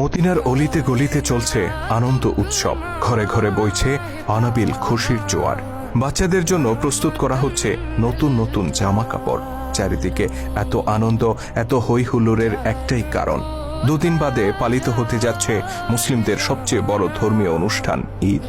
মদিনার অলিতে গলিতে চলছে আনন্দ উৎসব, ঘরে ঘরে বইছে অনাবিল খুশির জোয়ার। বাচ্চাদের জন্য প্রস্তুত করা হচ্ছে নতুন নতুন জামা কাপড়। চারিদিকে এত আনন্দ, এত হই হুল্লোড়ের একটাই কারণ, দুদিন বাদে পালিত হতে যাচ্ছে মুসলিমদের সবচেয়ে বড় ধর্মীয় অনুষ্ঠান ঈদ।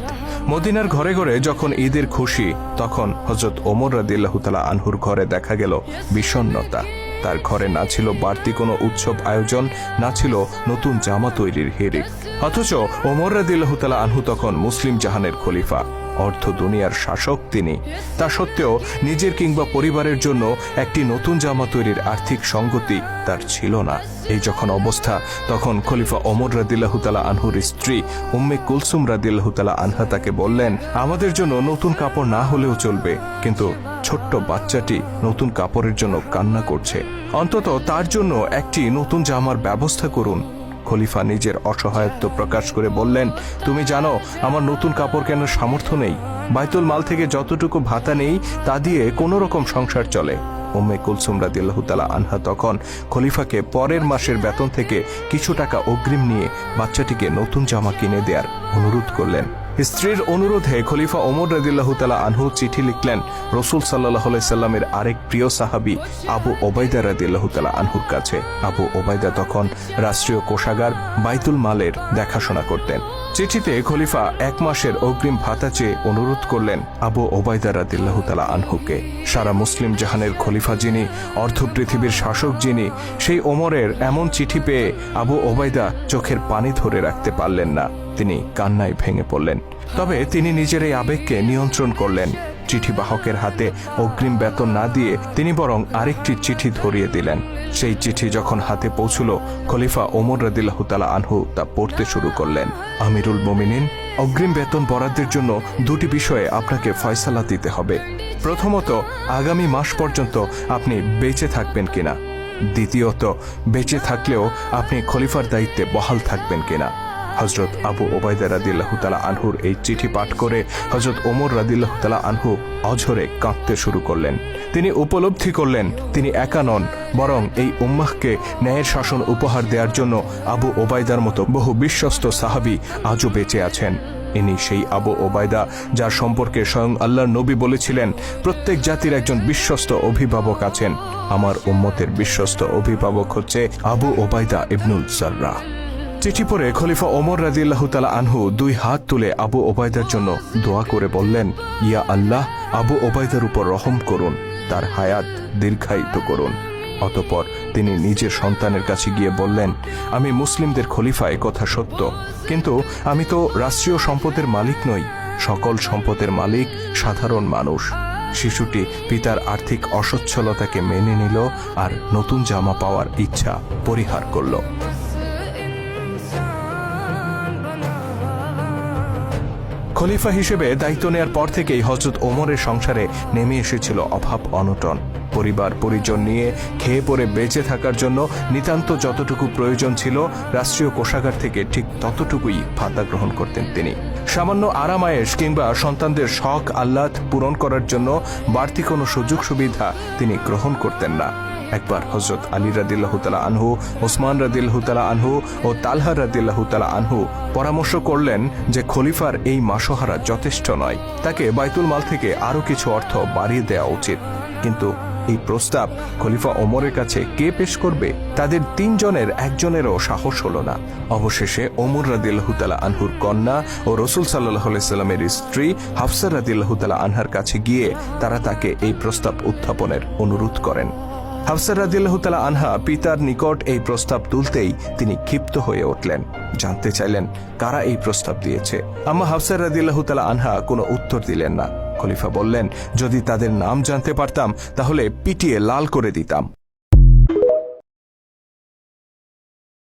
মদিনার ঘরে ঘরে যখন ঈদের খুশি, তখন হযরত ওমর রাদিয়াল্লাহু তাআলা আনহুর ঘরে দেখা গেল বিষণ্ণতা। তার ঘরে না ছিল বাড়তি কোনো উৎসব আয়োজন, না ছিল নতুন জামা তৈরির হিড়িক। অথচ ওমর রাদিয়াল্লাহু তাআলা আনহু তখন মুসলিম জাহানের খলিফা, অর্ধ দুনিয়ার শাসক তিনি। তা সত্ত্বেও নিজের কিংবা পরিবারের জন্য একটি নতুন জামা তৈরির আর্থিক সঙ্গতি তার ছিল না। এই যখন অবস্থা, তখন খলিফা ওমর রাদিয়াল্লাহু তাআলা আনহুর স্ত্রী উম্মে কুলসুম রাদিয়াল্লাহু তাআলা আনহা তাকে বললেন, আমাদের জন্য নতুন কাপড় না হলেও চলবে, কিন্তু ছোট্ট বাচ্চাটি নতুন কাপড়ের জন্য কান্না করছে, অন্তত তার জন্য একটি নতুন জামার ব্যবস্থা করুন। খলিফা নিজের অসহায়ত্ব প্রকাশ করে বললেন, তুমি জানো আমার নতুন কাপড় কেনার সামর্থ্য নেই, বাইতুল মাল থেকে যতটুকু ভাতা নেই তা দিয়ে কোনো রকম সংসার চলে। উম্মে কুলসুম রাদিয়াল্লাহু তাআলা আনহা তখন খলিফাকে পরের মাসের বেতন থেকে কিছু টাকা অগ্রিম নিয়ে বাচ্চাটিকে নতুন জামা কিনে দেওয়ার অনুরোধ করলেন। স্ত্রীর অনুরোধে খলিফা ওমর রাদিয়াল্লাহু তাআলা আনহু চিঠি লিখলেন রাসূল সাল্লাল্লাহু আলাইহি সাল্লামের আরেক প্রিয় সাহাবী আবু ওবাইদা রাদিয়াল্লাহু তাআলা আনহুর কাছে। আবু ওবাইদা তখন রাষ্ট্রীয় কোষাগার বাইতুল মালের দেখাশোনা করতেন। চিঠিতে খলিফা 1 মাসের অগ্রিম ভাতা চেয়ে অনুরোধ করলেন আবু ওবাইদা রাদিয়াল্লাহু তাআলা আনহুকে। সারা মুসলিম জাহানের খলিফা যিনি, অর্ধ পৃথিবীর শাসক যিনি, সেই ওমরের এমন চিঠি পেয়ে আবু ওবাইদা চোখের পানি ধরে রাখতে পারলেন না। তিনি কান্নায় ভেঙে পড়লেন। তবে তিনি নিজের এই আবেগকে নিয়ন্ত্রণ করলেন। চিঠি বাহকের হাতে অগ্রিম বেতন না দিয়ে তিনি বরং আরেকটি চিঠি ধরিয়ে দিলেন। সেই চিঠি যখন হাতে পৌঁছল, খলিফা ওমর রাদিয়াল্লাহু তাআলা আনহু তা পড়তে শুরু করলেন। আমিরুল মুমিনিন, অগ্রিম বেতন বরাদ্দের জন্য দুটি বিষয়ে আপনাকে ফয়সালা দিতে হবে। প্রথমত, আগামী মাস পর্যন্ত আপনি বেঁচে থাকবেন কিনা। দ্বিতীয়ত, বেঁচে থাকলেও আপনি খলিফার দায়িত্বে বহাল থাকবেন কিনা। হযরত আবু ওবাইদা রাদিয়াল্লাহু তাআলা আনহুর এই চিঠি পাঠ করে হযরত ওমর রাদিয়াল্লাহু তাআলা আনহু অঝরে কাঁদতে শুরু করলেন। তিনি উপলব্ধি করলেন তিনি একা নন, বরং এই উম্মাহকে ন্যায়ের শাসন উপহার দেওয়ার জন্য আবু ওবাইদার মতো বহু বিশ্বস্ত সাহাবী আজও বেঁচে আছেন। ইনি সেই আবু ওবাইদা যার সম্পর্কে স্বয়ং আল্লাহর নবী বলেছিলেন, প্রত্যেক জাতির একজন বিশ্বস্ত অভিভাবক আছেন, আমার উম্মতের বিশ্বস্ত অভিভাবক হচ্ছে আবু ওবাইদা ইবনুল জাররাহ। চিঠি পড়ে খলিফা ওমর রাদিয়াল্লাহু তাআলা আনহু 2 হাত তুলে আবু ওবাইদার জন্য দোয়া করে বললেন, ইয়া আল্লাহ, আবু ওবাইদার উপর রহম করুন, তার হায়াত দীর্ঘায়িত করুন। অতঃপর তিনি নিজের সন্তানের কাছে গিয়ে বললেন, আমি মুসলিমদের খলিফা, এ কথা সত্য, কিন্তু আমি তো রাষ্ট্রীয় সম্পদের মালিক নই, সকল সম্পদের মালিক সাধারণ মানুষ। শিশুটি পিতার আর্থিক অসচ্ছলতাকে মেনে নিল আর নতুন জামা পাওয়ার ইচ্ছা পরিহার করল। খলিফা হিসেবে দায়িত্ব নেয়ার পর থেকেই হযরত ওমরের সংসারে নেমে এসেছিল অভাব অনটন। পরিবার পরিজন নিয়ে খেয়ে পরে বেঁচে থাকার জন্য নিতান্ত যতটুকু প্রয়োজন ছিল, রাষ্ট্রীয় কোষাগার থেকে ঠিক ততটুকুই ভাতা গ্রহণ করতেন তিনি। সামান্য আরামায়েশ কিংবা সন্তানদের শখ আহ্লাদ পূরণ করার জন্য বাড়তি কোনো সুযোগ সুবিধা তিনি গ্রহণ করতেন না। একবার হযরত আলী রাদিয়াল্লাহু তাআলা আনহু, ওসমান রাদিয়াল্লাহু তাআলা আনহু ও তালহা রাদিয়াল্লাহু তাআলা আনহু পরামর্শ করলেন যে খলিফার এই মাসোহারা যথেষ্ট নয়, তাকে বাইতুল মাল থেকে আরো কিছু অর্থ বাড়িয়ে দেওয়া উচিত। কিন্তু এই প্রস্তাব খলিফা ওমরের কাছে কে পেশ করবে? তাদের 3 জনের একজনেরও সাহস হলো না। অবশেষে ওমর রাদিয়াল্লাহু তাআলা আনহুর কন্যা ও রাসূল সাল্লাল্লাহু আলাইহি সাল্লামের স্ত্রী হাফসা রাদিয়াল্লাহু তাআলা আনহার কাছে গিয়ে তারা তাকে এই প্রস্তাব উত্থাপনের অনুরোধ করেন। হাফসা রাদিয়াল্লাহু তাআলা আনহা পিতার নিকট এই প্রস্তাব তুলতেই তিনি ক্ষিপ্ত হয়ে উঠলেন। জানতে চাইলেন কারা এই প্রস্তাব দিয়েছে। আম্মা হাফসা রাদিয়াল্লাহু তাআলা আনহা কোনো উত্তর দিলেন না। খলিফা বললেন, যদি তাদের নাম জানতে পারতাম তাহলে পিটিয়ে লাল করে দিতাম।